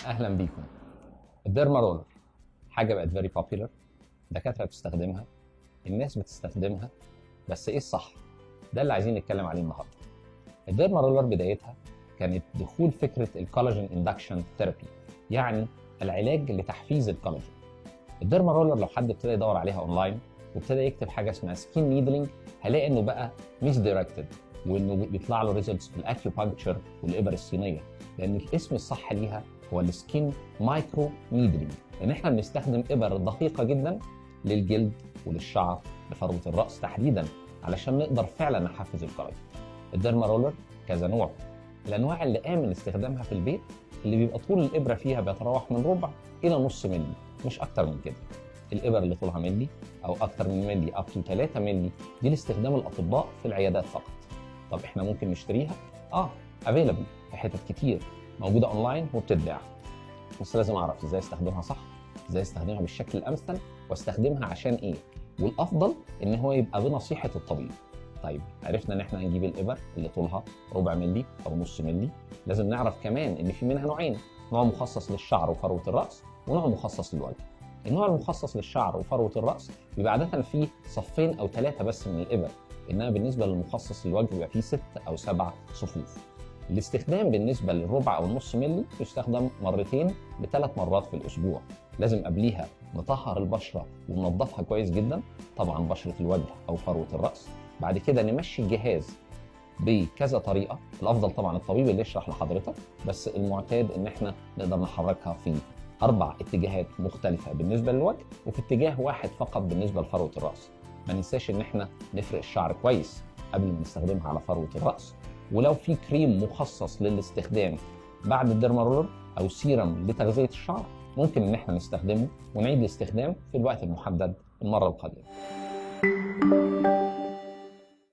اهلا بيكم. الديرما رولر حاجه بقت فيري بوبيلر، دكاتره بتستخدمها، الناس بتستخدمها، بس ايه الصح؟ ده اللي عايزين نتكلم عليه النهارده. الديرما رولر بدايتها كانت دخول فكره الكولاجين اندكشن ثيرابي، يعني العلاج لتحفيز الكولاجين. الديرما رولر لو حد ابتدى يدور عليها اونلاين وابتدى يكتب حاجه اسمها سكين نيدلينج، هلاقي انه بقى مش دايركتد، وانه بيطلع له ريزلتس في الاكيوبانكتشر والابر الصينيه، لان الاسم الصح ليها هو السكين مايكرو نيدلينج، لان احنا بنستخدم ابر دقيقه جدا للجلد وللشعر لفروه الراس تحديدا، علشان نقدر فعلا نحفز الكولاجين. الديرما رولر كذا نوع. الانواع اللي امن استخدامها في البيت اللي بيبقى طول الابره فيها بيتراوح من ربع الى نص ملي، مش اكتر من كده. الابر اللي طولها ملي او اكتر من ملي اب تو 3 ملي دي لاستخدام الاطباء في العيادات فقط. طب احنا ممكن نشتريها؟ افيلبل في حتت كتير، موجوده اونلاين وبتتباع، بس لازم اعرف ازاي استخدمها صح، ازاي استخدمها بالشكل الامثل، واستخدمها عشان ايه، والافضل ان هو يبقى بنصيحه الطبيب. طيب عرفنا ان احنا هنجيب الابر اللي طولها ربع ملي او نص ملي، لازم نعرف كمان ان في منها نوعين، نوع مخصص للشعر وفروه الراس، ونوع مخصص للوجه. النوع المخصص للشعر وفروه الراس بيبقى عاده فيه صفين او 3 بس من الابر، انما بالنسبه للمخصص للوجه بيبقى فيه 6 أو 7 صفوف. الاستخدام بالنسبه للربع او النص ملي يستخدم مرتين ل3 مرات في الاسبوع. لازم قبليها نطهر البشره وننظفها كويس جدا، طبعا بشره الوجه او فروه الراس. بعد كده نمشي الجهاز بكذا طريقه، الافضل طبعا الطبيب اللي يشرح لحضرتك، بس المعتاد ان احنا نقدر نحركها في 4 اتجاهات مختلفه بالنسبه للوجه، وفي اتجاه واحد فقط بالنسبه لفروه الراس. ما ننساش ان احنا نفرق الشعر كويس قبل ما نستخدمها على فروه الراس. ولو في كريم مخصص للاستخدام بعد الديرما رولر او سيرم لتغذيه الشعر، ممكن ان احنا نستخدمه ونعيد الاستخدام في الوقت المحدد المره القادمه.